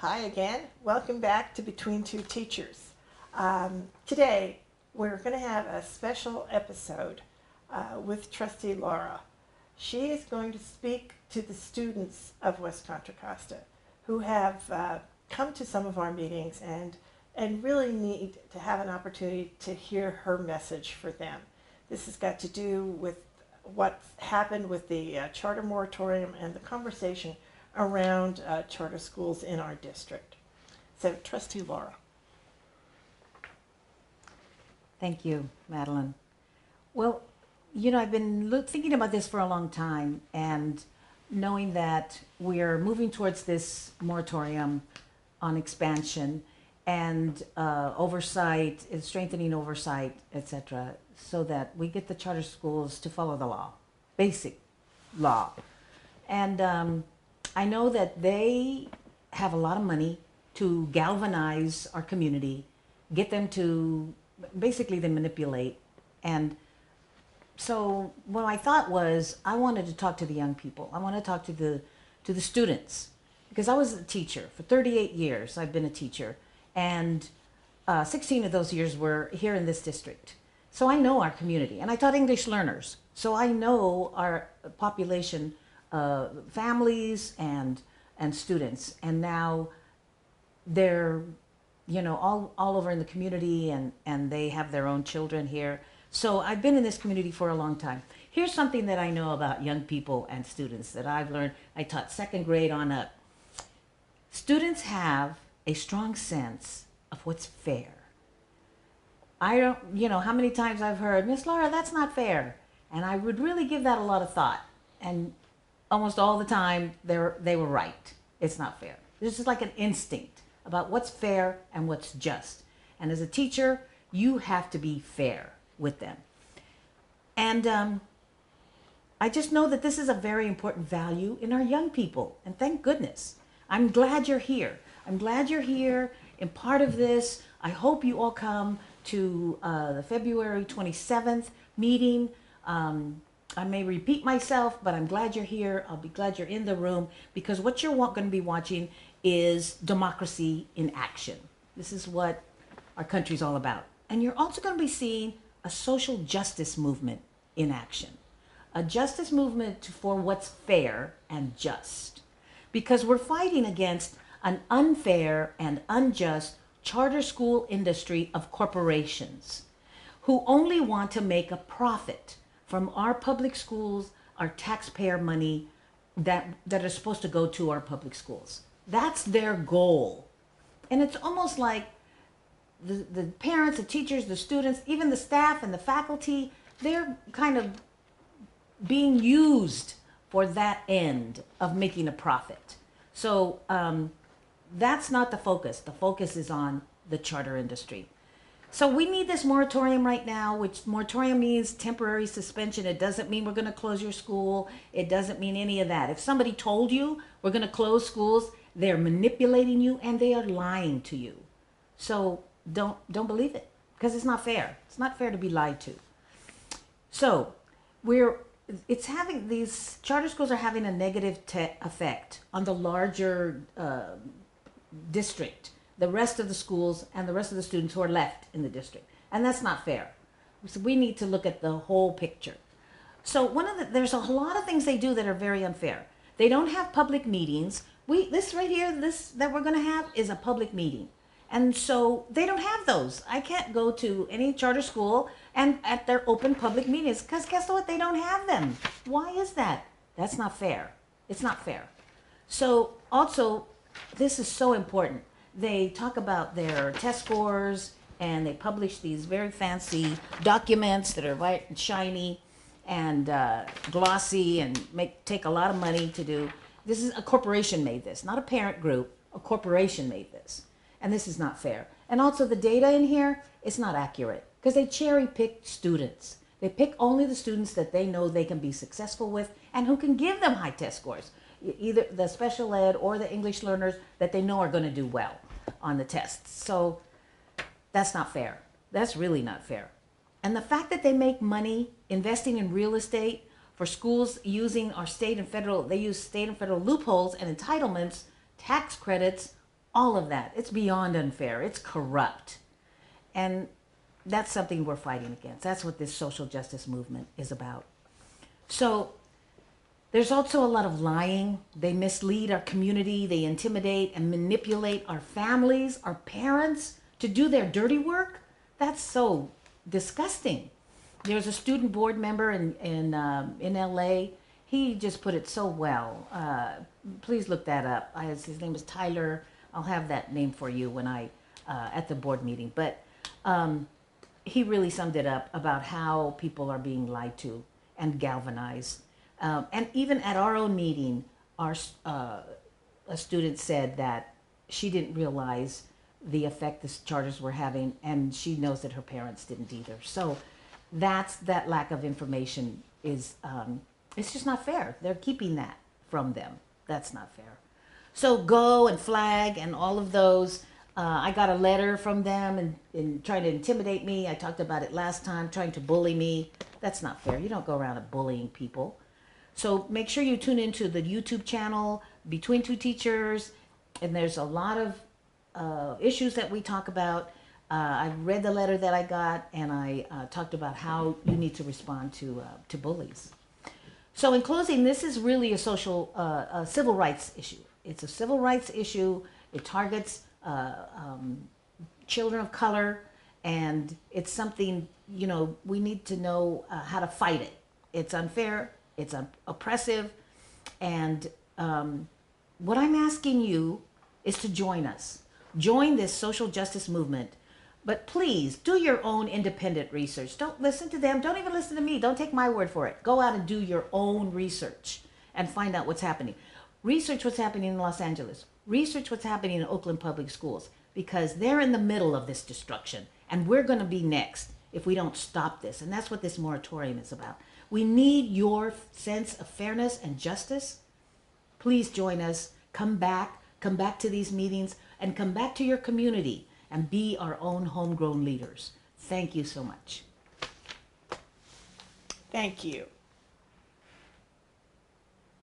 Hi again. Welcome back to Between Two Teachers. Today we're going to have a special episode with Trustee Lara. She is going to speak to the students of West Contra Costa who have come to some of our meetings and really need to have an opportunity to hear her message for them. This has got to do with what happened with the Charter Moratorium and the conversation around charter schools in our district. So, Trustee Lara. Thank you, Madeline. Well, I've been thinking about this for a long time, and knowing that we're moving towards this moratorium on expansion and oversight, strengthening oversight, etc., so that we get the charter schools to follow the law, basic law. And I know that they have a lot of money to galvanize our community, get them to basically they manipulate. And so what my thought was, I wanted to talk to the young people. I want to talk to the students, because I was a teacher for 38 years. I've been a teacher, and 16 of those years were here in this district. So I know our community, and I taught English learners. So I know our population, families and students, and now they're all over in the community, and they have their own children here. So I've been in this community for a long time. Here's something that I know about young people and students that I've learned. I taught second grade on up. Students have a strong sense of what's fair. I don't, how many times I've heard, Miss Lara, that's not fair. And I would really give that a lot of thought. And almost all the time, they were right. It's not fair. This is like an instinct about what's fair and what's just. And as a teacher, you have to be fair with them. And I just know that this is a very important value in our young people. And thank goodness. I'm glad you're here. I'm glad you're here and part of this. I hope you all come to the February 27th meeting. I may repeat myself, but I'm glad you're here. I'll be glad you're in the room, because what you're going to be watching is democracy in action. This is what our country's all about. And you're also going to be seeing a social justice movement in action. A justice movement for what's fair and just. Because we're fighting against an unfair and unjust charter school industry of corporations who only want to make a profit from our public schools, our taxpayer money that are supposed to go to our public schools. That's their goal. And it's almost like the parents, the teachers, the students, even the staff and the faculty, they're kind of being used for that end of making a profit. So that's not the focus. The focus is on the charter industry. So we need this moratorium right now, which moratorium means temporary suspension. It doesn't mean we're going to close your school. It doesn't mean any of that. If somebody told you we're going to close schools, they're manipulating you and they are lying to you. So don't believe it, because it's not fair. It's not fair to be lied to. So these charter schools are having a negative effect on the larger district, the rest of the schools and the rest of the students who are left in the district. And that's not fair. So we need to look at the whole picture. So there's a lot of things they do that are very unfair. They don't have public meetings. This right here, this that we're going to have is a public meeting. And so they don't have those. I can't go to any charter school and at their open public meetings, because guess what? They don't have them. Why is that? That's not fair. It's not fair. So also, this is so important. They talk about their test scores, and they publish these very fancy documents that are white and shiny and glossy and take a lot of money to do. This is a corporation made this, not a parent group. A corporation made this. And this is not fair. And also the data in here is not accurate, because they cherry pick students. They pick only the students that they know they can be successful with and who can give them high test scores. Either the special ed or the English learners that they know are going to do well on the tests. So that's not fair. That's really not fair. And the fact that they make money investing in real estate for schools using our state and federal, they use state and federal loopholes and entitlements, tax credits, all of that. It's beyond unfair. It's corrupt. And that's something we're fighting against. That's what this social justice movement is about. So there's also a lot of lying. They mislead our community. They intimidate and manipulate our families, our parents to do their dirty work. That's so disgusting. There's a student board member in LA. He just put it so well. Please look that up. His name is Tyler. I'll have that name for you when at the board meeting. But he really summed it up about how people are being lied to and galvanized. And even at our own meeting, a student said that she didn't realize the effect the charters were having, and she knows that her parents didn't either. So that lack of information is, it's just not fair. They're keeping that from them. That's not fair. So Go and Flag and all of those, I got a letter from them and trying to intimidate me. I talked about it last time, trying to bully me. That's not fair. You don't go around and bullying people. So make sure you tune into the YouTube channel, Between Two Teachers, and there's a lot of issues that we talk about. I read the letter that I got, and I talked about how you need to respond to bullies. So in closing, this is really a civil rights issue. It's a civil rights issue. It targets children of color, and it's something, we need to know how to fight it. It's unfair. It's oppressive. And what I'm asking you is to join us. Join this social justice movement. But please do your own independent research. Don't listen to them. Don't even listen to me. Don't take my word for it. Go out and do your own research and find out what's happening. Research what's happening in Los Angeles. Research what's happening in Oakland Public Schools, because they're in the middle of this destruction, and we're going to be next if we don't stop this. And that's what this moratorium is about. We need your sense of fairness and justice. Please join us. Come back to these meetings, and come back to your community and be our own homegrown leaders. Thank you so much. Thank you.